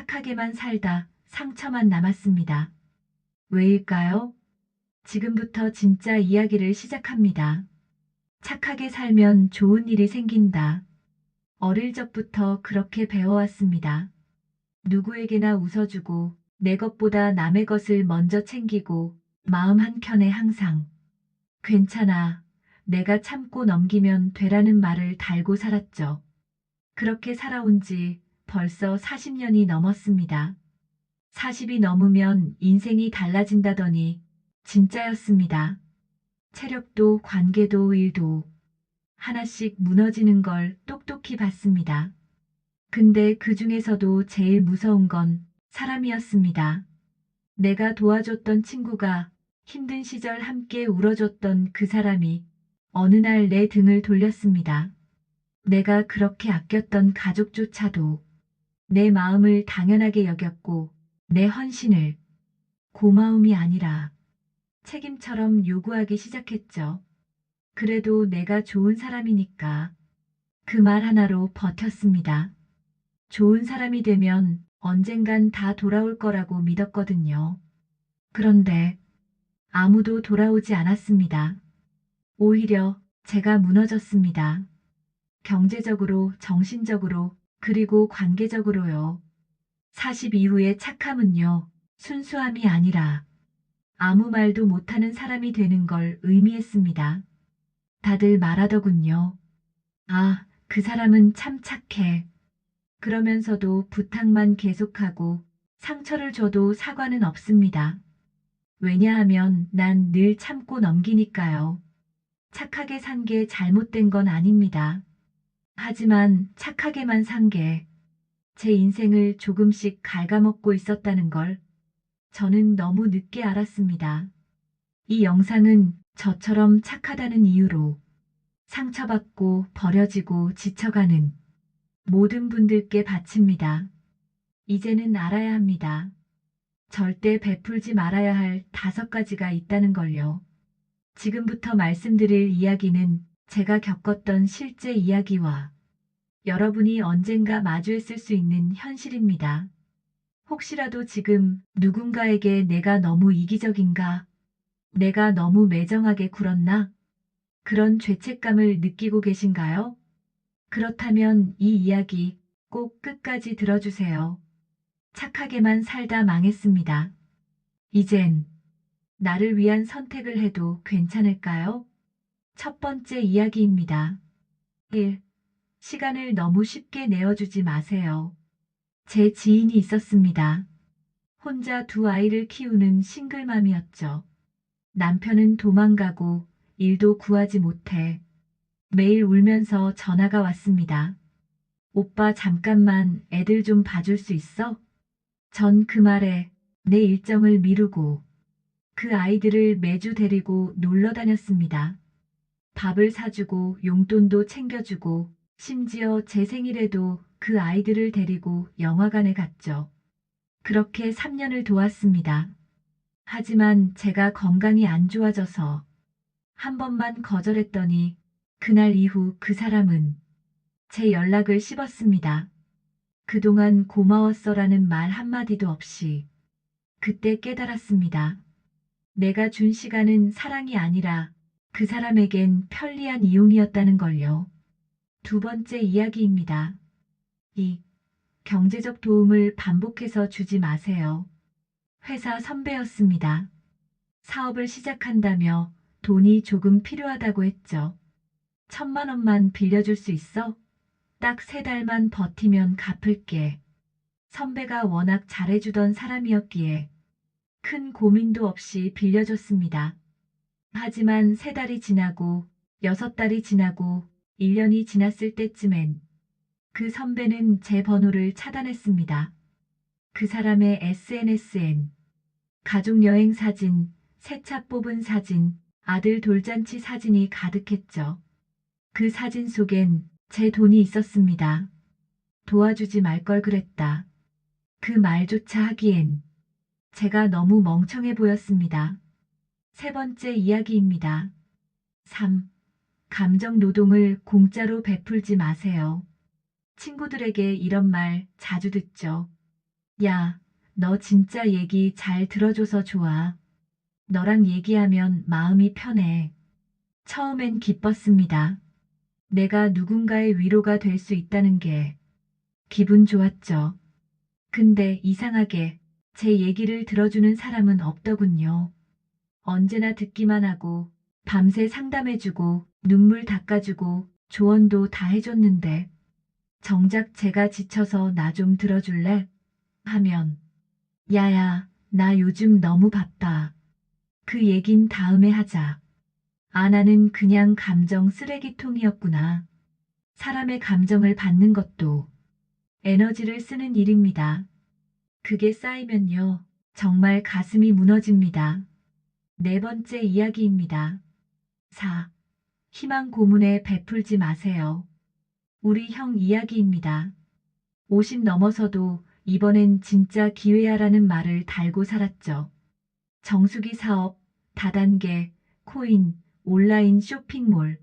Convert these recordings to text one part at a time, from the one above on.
착하게만 살다 상처만 남았습니다. 왜일까요? 지금부터 진짜 이야기를 시작합니다. 착하게 살면 좋은 일이 생긴다. 어릴 적부터 그렇게 배워왔습니다. 누구에게나 웃어주고 내 것보다 남의 것을 먼저 챙기고 마음 한켠에 항상 괜찮아. 내가 참고 넘기면 되라는 말을 달고 살았죠. 그렇게 살아온 지 벌써 40년이 넘었습니다. 40이 넘으면 인생이 달라진다더니 진짜였습니다. 체력도 관계도 일도 하나씩 무너지는 걸 똑똑히 봤습니다. 근데 그 중에서도 제일 무서운 건 사람이었습니다. 내가 도와줬던 친구가 힘든 시절 함께 울어줬던 그 사람이 어느 날 내 등을 돌렸습니다. 내가 그렇게 아꼈던 가족조차도 내 마음을 당연하게 여겼고 내 헌신을 고마움이 아니라 책임처럼 요구하기 시작했죠. 그래도 내가 좋은 사람이니까 그 말 하나로 버텼습니다. 좋은 사람이 되면 언젠간 다 돌아올 거라고 믿었거든요. 그런데 아무도 돌아오지 않았습니다. 오히려 제가 무너졌습니다. 경제적으로, 정신적으로, 그리고 관계적으로요. 40 이후의 착함은요, 순수함이 아니라 아무 말도 못하는 사람이 되는 걸 의미했습니다. 다들 말하더군요. 아, 그 사람은 참 착해. 그러면서도 부탁만 계속하고 상처를 줘도 사과는 없습니다. 왜냐하면 난 늘 참고 넘기니까요. 착하게 산 게 잘못된 건 아닙니다. 하지만 착하게만 산 게 제 인생을 조금씩 갉아먹고 있었다는 걸 저는 너무 늦게 알았습니다. 이 영상은 저처럼 착하다는 이유로 상처받고 버려지고 지쳐가는 모든 분들께 바칩니다. 이제는 알아야 합니다. 절대 베풀지 말아야 할 5가지가 있다는 걸요. 지금부터 말씀드릴 이야기는 제가 겪었던 실제 이야기와 여러분이 언젠가 마주했을 수 있는 현실입니다. 혹시라도 지금 누군가에게 내가 너무 이기적인가? 내가 너무 매정하게 굴었나? 그런 죄책감을 느끼고 계신가요? 그렇다면 이 이야기 꼭 끝까지 들어주세요. 착하게만 살다 망했습니다. 이젠 나를 위한 선택을 해도 괜찮을까요? 첫 번째 이야기입니다. 1. 시간을 너무 쉽게 내어주지 마세요. 제 지인이 있었습니다. 혼자 2아이를 키우는 싱글맘이었죠. 남편은 도망가고 일도 구하지 못해 매일 울면서 전화가 왔습니다. 오빠 잠깐만 애들 좀 봐줄 수 있어? 전 그 말에 내 일정을 미루고 그 아이들을 매주 데리고 놀러 다녔습니다. 밥을 사주고 용돈도 챙겨주고 심지어 제 생일에도 그 아이들을 데리고 영화관에 갔죠. 그렇게 3년을 도왔습니다. 하지만 제가 건강이 안 좋아져서 한 번만 거절했더니 그날 이후 그 사람은 제 연락을 씹었습니다. 그동안 고마웠어라는 말 한마디도 없이 그때 깨달았습니다. 내가 준 시간은 사랑이 아니라 그 사람에겐 편리한 이용이었다는 걸요. 두 번째 이야기입니다. 2. 경제적 도움을 반복해서 주지 마세요. 회사 선배였습니다. 사업을 시작한다며 돈이 조금 필요하다고 했죠. 1,000만 원만 빌려줄 수 있어? 딱 3달만 버티면 갚을게. 선배가 워낙 잘해주던 사람이었기에 큰 고민도 없이 빌려줬습니다. 하지만 3달이 지나고 6달이 지나고 1년이 지났을 때쯤엔 그 선배는 제 번호를 차단했습니다. 그 사람의 SNS엔 가족여행 사진, 새 차 뽑은 사진, 아들 돌잔치 사진이 가득했죠. 그 사진 속엔 제 돈이 있었습니다. 도와주지 말 걸 그랬다. 그 말조차 하기엔 제가 너무 멍청해 보였습니다. 세 번째 이야기입니다. 3. 감정 노동을 공짜로 베풀지 마세요. 친구들에게 이런 말 자주 듣죠. 야, 너 진짜 얘기 잘 들어줘서 좋아. 너랑 얘기하면 마음이 편해. 처음엔 기뻤습니다. 내가 누군가의 위로가 될 수 있다는 게 기분 좋았죠. 근데 이상하게 제 얘기를 들어주는 사람은 없더군요. 언제나 듣기만 하고 밤새 상담해주고 눈물 닦아주고 조언도 다 해줬는데 정작 제가 지쳐서 나 좀 들어줄래? 하면 야야, 나 요즘 너무 바빠. 그 얘긴 다음에 하자. 아, 나는 그냥 감정 쓰레기통이었구나. 사람의 감정을 받는 것도 에너지를 쓰는 일입니다. 그게 쌓이면요. 정말 가슴이 무너집니다. 네 번째 이야기입니다. 4. 희망 고문에 베풀지 마세요. 우리 형 이야기입니다. 50 넘어서도 이번엔 진짜 기회야라는 말을 달고 살았죠. 정수기 사업, 다단계, 코인, 온라인 쇼핑몰.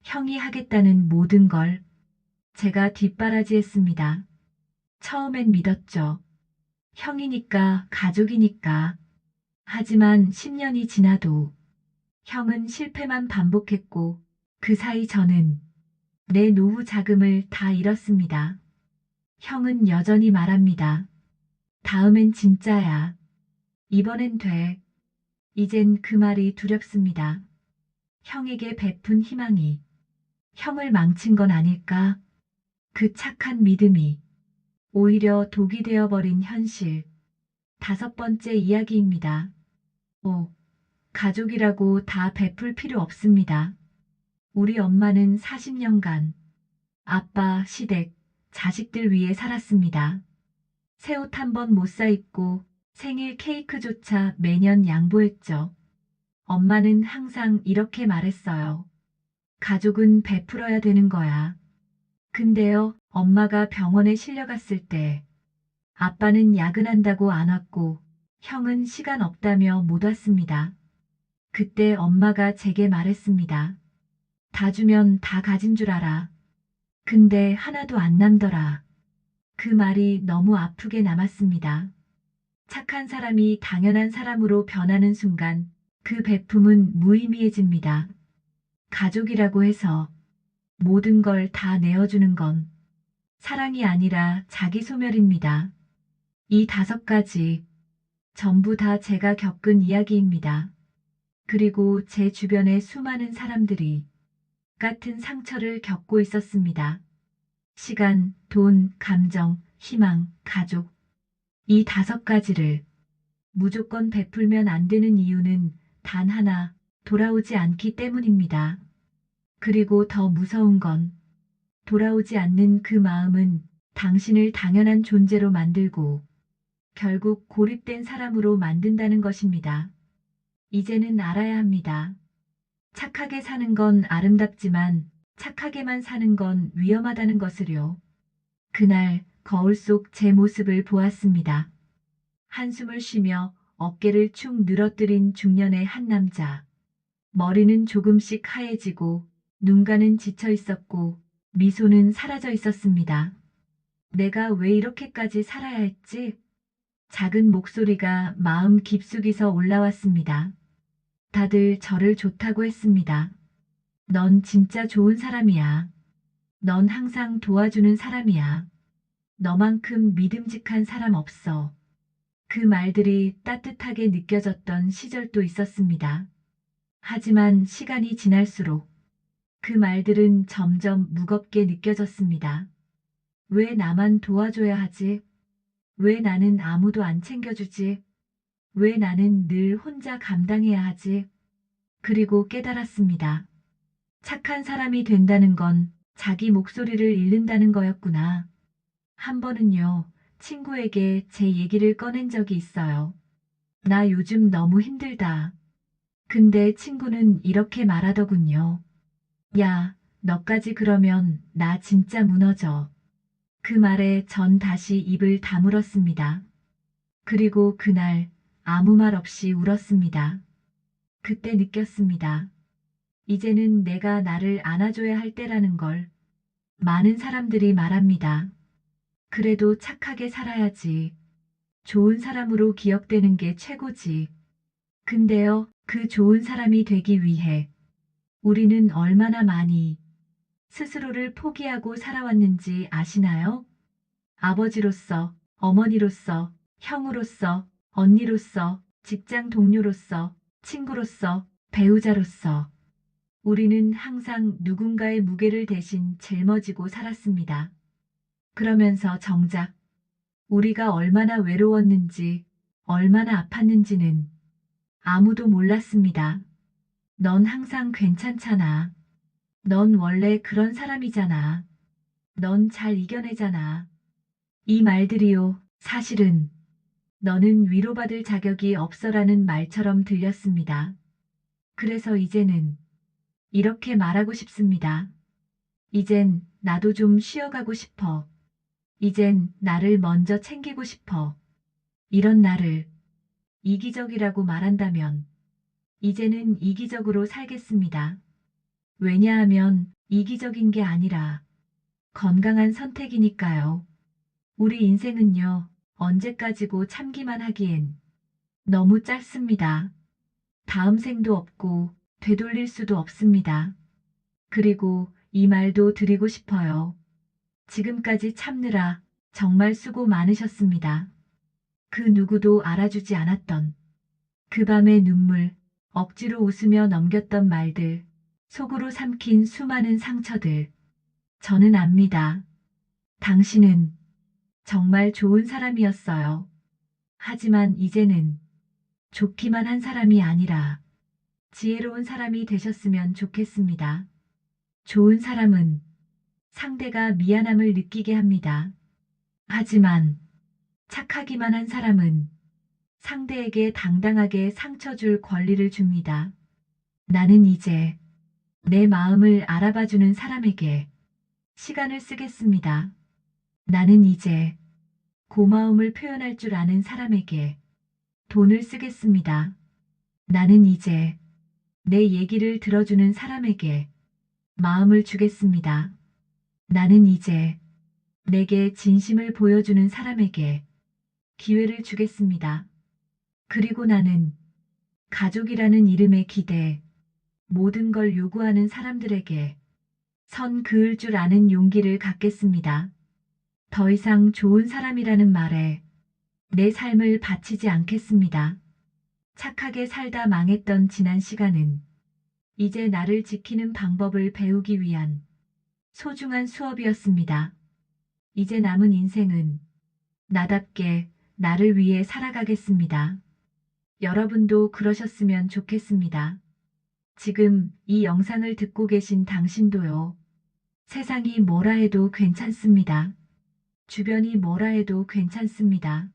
형이 하겠다는 모든 걸 제가 뒷바라지했습니다. 처음엔 믿었죠. 형이니까, 가족이니까. 하지만 10년이 지나도 형은 실패만 반복했고 그 사이 저는 내 노후 자금을 다 잃었습니다. 형은 여전히 말합니다. 다음엔 진짜야. 이번엔 돼. 이젠 그 말이 두렵습니다. 형에게 베푼 희망이 형을 망친 건 아닐까? 그 착한 믿음이 오히려 독이 되어버린 현실. 다섯 번째 이야기입니다. 5. 가족이라고 다 베풀 필요 없습니다. 우리 엄마는 40년간 아빠, 시댁, 자식들 위해 살았습니다. 새 옷 한 번 못 사 입고 생일 케이크조차 매년 양보했죠. 엄마는 항상 이렇게 말했어요. 가족은 베풀어야 되는 거야. 근데요, 엄마가 병원에 실려갔을 때 아빠는 야근한다고 안 왔고 형은 시간 없다며 못 왔습니다. 그때 엄마가 제게 말했습니다. 다 주면 다 가진 줄 알아. 근데 하나도 안 남더라. 그 말이 너무 아프게 남았습니다. 착한 사람이 당연한 사람으로 변하는 순간 그 베품은 무의미해집니다. 가족이라고 해서 모든 걸 다 내어주는 건 사랑이 아니라 자기 소멸입니다. 이 다섯 가지 전부 다 제가 겪은 이야기입니다. 그리고 제 주변의 수많은 사람들이 같은 상처를 겪고 있었습니다. 시간, 돈, 감정, 희망, 가족. 이 다섯 가지를 무조건 베풀면 안 되는 이유는 단 하나, 돌아오지 않기 때문입니다. 그리고 더 무서운 건 돌아오지 않는 그 마음은 당신을 당연한 존재로 만들고 결국 고립된 사람으로 만든다는 것입니다. 이제는 알아야 합니다. 착하게 사는 건 아름답지만 착하게만 사는 건 위험하다는 것을요. 그날 거울 속 제 모습을 보았습니다. 한숨을 쉬며 어깨를 축 늘어뜨린 중년의 한 남자. 머리는 조금씩 하얘지고 눈가는 지쳐 있었고 미소는 사라져 있었습니다. 내가 왜 이렇게까지 살아야 했지? 작은 목소리가 마음 깊숙이서 올라왔습니다. 다들 저를 좋다고 했습니다. 넌 진짜 좋은 사람이야. 넌 항상 도와주는 사람이야. 너만큼 믿음직한 사람 없어. 그 말들이 따뜻하게 느껴졌던 시절도 있었습니다. 하지만 시간이 지날수록 그 말들은 점점 무겁게 느껴졌습니다. 왜 나만 도와줘야 하지? 왜 나는 아무도 안 챙겨주지? 왜 나는 늘 혼자 감당해야 하지? 그리고 깨달았습니다. 착한 사람이 된다는 건 자기 목소리를 잃는다는 거였구나. 한 번은요, 친구에게 제 얘기를 꺼낸 적이 있어요. 나 요즘 너무 힘들다. 근데 친구는 이렇게 말하더군요. 야, 너까지 그러면 나 진짜 무너져. 그 말에 전 다시 입을 다물었습니다. 그리고 그날 아무 말 없이 울었습니다. 그때 느꼈습니다. 이제는 내가 나를 안아줘야 할 때라는 걸. 많은 사람들이 말합니다. 그래도 착하게 살아야지. 좋은 사람으로 기억되는 게 최고지. 근데요, 그 좋은 사람이 되기 위해 우리는 얼마나 많이 스스로를 포기하고 살아왔는지 아시나요? 아버지로서, 어머니로서, 형으로서, 언니로서, 직장 동료로서, 친구로서, 배우자로서. 우리는 항상 누군가의 무게를 대신 짊어지고 살았습니다. 그러면서 정작 우리가 얼마나 외로웠는지, 얼마나 아팠는지는 아무도 몰랐습니다. 넌 항상 괜찮잖아. 넌 원래 그런 사람이잖아. 넌 잘 이겨내잖아. 이 말들이요, 사실은 너는 위로받을 자격이 없어라는 말처럼 들렸습니다. 그래서 이제는 이렇게 말하고 싶습니다. 이젠 나도 좀 쉬어가고 싶어. 이젠 나를 먼저 챙기고 싶어. 이런 나를 이기적이라고 말한다면 이제는 이기적으로 살겠습니다. 왜냐하면 이기적인 게 아니라 건강한 선택이니까요. 우리 인생은요, 언제까지고 참기만 하기엔 너무 짧습니다. 다음 생도 없고 되돌릴 수도 없습니다. 그리고 이 말도 드리고 싶어요. 지금까지 참느라 정말 수고 많으셨습니다. 그 누구도 알아주지 않았던 그 밤의 눈물, 억지로 웃으며 넘겼던 말들, 속으로 삼킨 수많은 상처들. 저는 압니다. 당신은 정말 좋은 사람이었어요. 하지만 이제는 좋기만 한 사람이 아니라 지혜로운 사람이 되셨으면 좋겠습니다. 좋은 사람은 상대가 미안함을 느끼게 합니다. 하지만 착하기만 한 사람은 상대에게 당당하게 상처 줄 권리를 줍니다. 나는 이제 내 마음을 알아봐주는 사람에게 시간을 쓰겠습니다. 나는 이제 고마움을 표현할 줄 아는 사람에게 돈을 쓰겠습니다. 나는 이제 내 얘기를 들어주는 사람에게 마음을 주겠습니다. 나는 이제 내게 진심을 보여주는 사람에게 기회를 주겠습니다. 그리고 나는 가족이라는 이름에 기대 모든 걸 요구하는 사람들에게 선 그을 줄 아는 용기를 갖겠습니다. 더 이상 좋은 사람이라는 말에 내 삶을 바치지 않겠습니다. 착하게 살다 망했던 지난 시간은 이제 나를 지키는 방법을 배우기 위한 소중한 수업이었습니다. 이제 남은 인생은 나답게 나를 위해 살아가겠습니다. 여러분도 그러셨으면 좋겠습니다. 지금 이 영상을 듣고 계신 당신도요. 세상이 뭐라 해도 괜찮습니다. 주변이 뭐라 해도 괜찮습니다.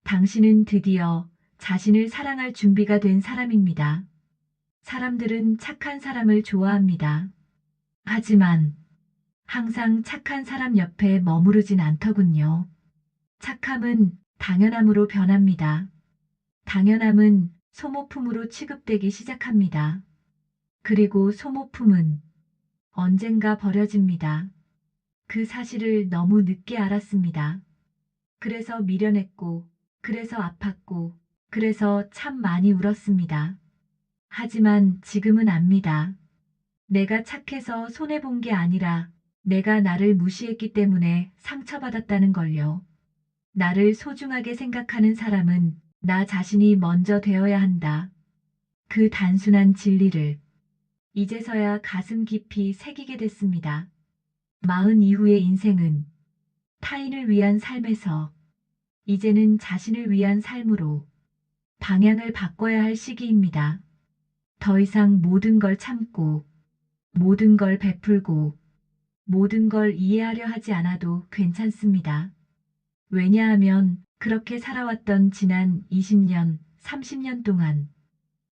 당신은 드디어 자신을 사랑할 준비가 된 사람입니다. 사람들은 착한 사람을 좋아합니다. 하지만 항상 착한 사람 옆에 머무르진 않더군요. 착함은 당연함으로 변합니다. 당연함은 소모품으로 취급되기 시작합니다. 그리고 소모품은 언젠가 버려집니다. 그 사실을 너무 늦게 알았습니다. 그래서 미련했고, 그래서 아팠고, 그래서 참 많이 울었습니다. 하지만 지금은 압니다. 내가 착해서 손해본 게 아니라 내가 나를 무시했기 때문에 상처받았다는 걸요. 나를 소중하게 생각하는 사람은 나 자신이 먼저 되어야 한다. 그 단순한 진리를 이제서야 가슴 깊이 새기게 됐습니다. 마흔 이후의 인생은 타인을 위한 삶에서 이제는 자신을 위한 삶으로 방향을 바꿔야 할 시기입니다. 더 이상 모든 걸 참고, 모든 걸 베풀고, 모든 걸 이해하려 하지 않아도 괜찮습니다. 왜냐하면 그렇게 살아왔던 지난 20년, 30년 동안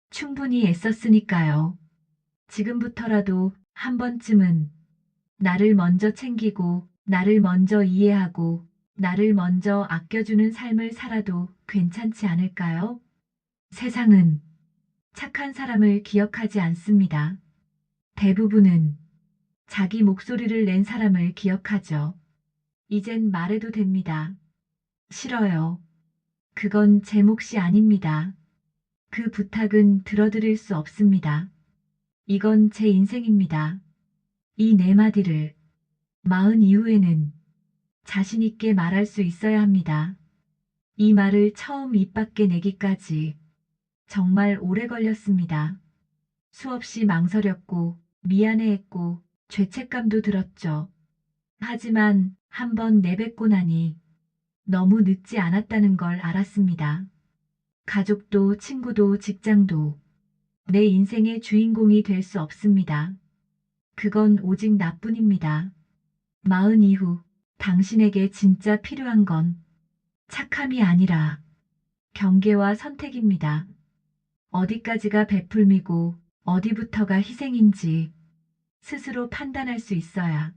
충분히 애썼으니까요. 지금부터라도 한 번쯤은 나를 먼저 챙기고, 나를 먼저 이해하고, 나를 먼저 아껴주는 삶을 살아도 괜찮지 않을까요? 세상은 착한 사람을 기억하지 않습니다. 대부분은 자기 목소리를 낸 사람을 기억하죠. 이젠 말해도 됩니다. 싫어요. 그건 제 몫이 아닙니다. 그 부탁은 들어드릴 수 없습니다. 이건 제 인생입니다. 이 네 마디를 마흔 이후에는 자신 있게 말할 수 있어야 합니다. 이 말을 처음 입 밖에 내기까지 정말 오래 걸렸습니다. 수없이 망설였고 미안해했고 죄책감도 들었죠. 하지만 한 번 내뱉고 나니 너무 늦지 않았다는 걸 알았습니다. 가족도 친구도 직장도 내 인생의 주인공이 될 수 없습니다. 그건 오직 나뿐입니다. 마흔 이후 당신에게 진짜 필요한 건 착함이 아니라 경계와 선택입니다. 어디까지가 베풀미고 어디부터가 희생인지 스스로 판단할 수 있어야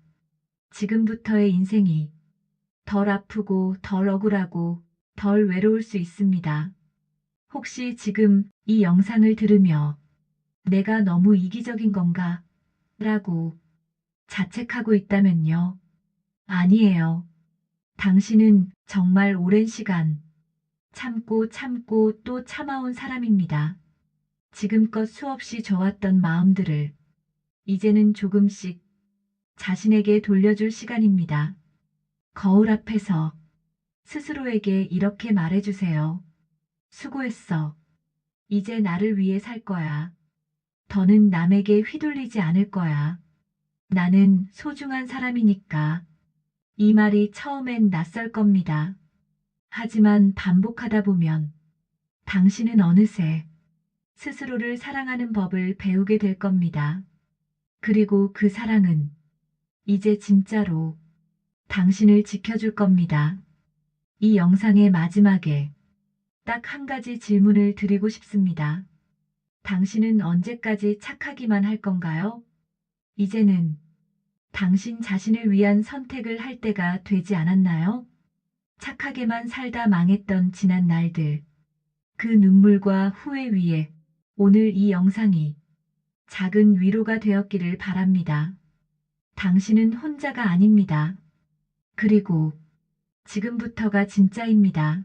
지금부터의 인생이 덜 아프고 덜 억울하고 덜 외로울 수 있습니다. 혹시 지금 이 영상을 들으며 내가 너무 이기적인 건가? 라고 자책하고 있다면요. 아니에요. 당신은 정말 오랜 시간 참고 참고 또 참아온 사람입니다. 지금껏 수없이 져왔던 마음들을 이제는 조금씩 자신에게 돌려줄 시간입니다. 거울 앞에서 스스로에게 이렇게 말해주세요. 수고했어. 이제 나를 위해 살 거야. 더는 남에게 휘둘리지 않을 거야. 나는 소중한 사람이니까. 이 말이 처음엔 낯설 겁니다. 하지만 반복하다 보면 당신은 어느새 스스로를 사랑하는 법을 배우게 될 겁니다. 그리고 그 사랑은 이제 진짜로 당신을 지켜줄 겁니다. 이 영상의 마지막에 딱 한 가지 질문을 드리고 싶습니다. 당신은 언제까지 착하기만 할 건가요? 이제는 당신 자신을 위한 선택을 할 때가 되지 않았나요? 착하게만 살다 망했던 지난 날들, 그 눈물과 후회 위에 오늘 이 영상이 작은 위로가 되었기를 바랍니다. 당신은 혼자가 아닙니다. 그리고 지금부터가 진짜입니다.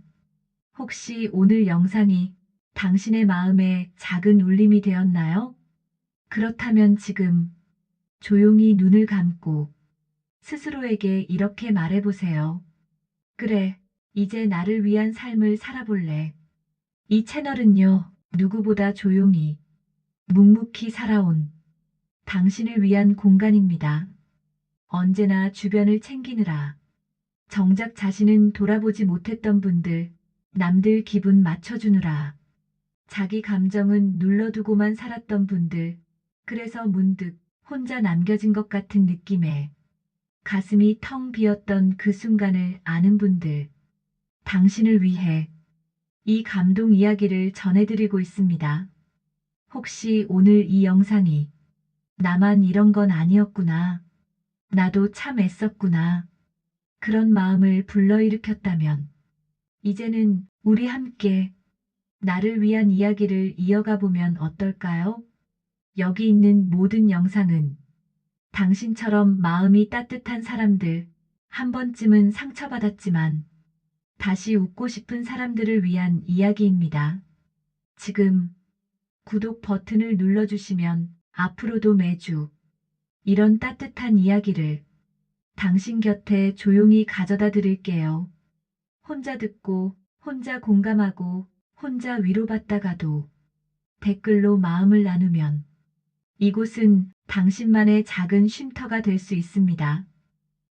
혹시 오늘 영상이 당신의 마음에 작은 울림이 되었나요? 그렇다면 지금 조용히 눈을 감고 스스로에게 이렇게 말해보세요. 그래, 이제 나를 위한 삶을 살아볼래. 이 채널은요, 누구보다 조용히, 묵묵히 살아온 당신을 위한 공간입니다. 언제나 주변을 챙기느라 정작 자신은 돌아보지 못했던 분들, 남들 기분 맞춰주느라 자기 감정은 눌러두고만 살았던 분들, 그래서 문득 혼자 남겨진 것 같은 느낌에 가슴이 텅 비었던 그 순간을 아는 분들, 당신을 위해 이 감동 이야기를 전해드리고 있습니다. 혹시 오늘 이 영상이 나만 이런 건 아니었구나. 나도 참 애썼구나. 그런 마음을 불러일으켰다면 이제는 우리 함께 나를 위한 이야기를 이어가 보면 어떨까요? 여기 있는 모든 영상은 당신처럼 마음이 따뜻한 사람들, 한 번쯤은 상처받았지만 다시 웃고 싶은 사람들을 위한 이야기입니다. 지금 구독 버튼을 눌러주시면 앞으로도 매주 이런 따뜻한 이야기를 당신 곁에 조용히 가져다 드릴게요. 혼자 듣고, 혼자 공감하고, 혼자 위로받다가도 댓글로 마음을 나누면 이곳은 당신만의 작은 쉼터가 될 수 있습니다.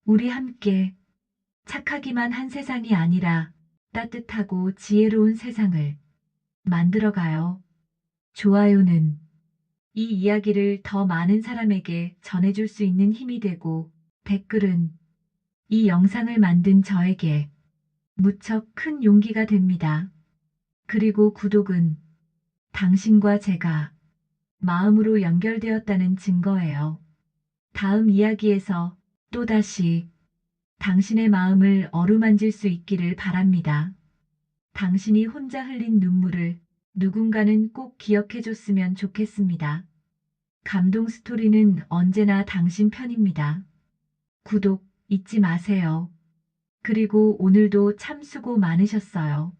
우리 함께 착하기만 한 세상이 아니라 따뜻하고 지혜로운 세상을 만들어가요. 좋아요는 이 이야기를 더 많은 사람에게 전해줄 수 있는 힘이 되고, 댓글은 이 영상을 만든 저에게 무척 큰 용기가 됩니다. 그리고 구독은 당신과 제가 마음으로 연결되었다는 증거예요. 다음 이야기에서 또다시 당신의 마음을 어루만질 수 있기를 바랍니다. 당신이 혼자 흘린 눈물을 누군가는 꼭 기억해줬으면 좋겠습니다. 감동 스토리는 언제나 당신 편입니다. 구독 잊지 마세요. 그리고 오늘도 참 수고 많으셨어요.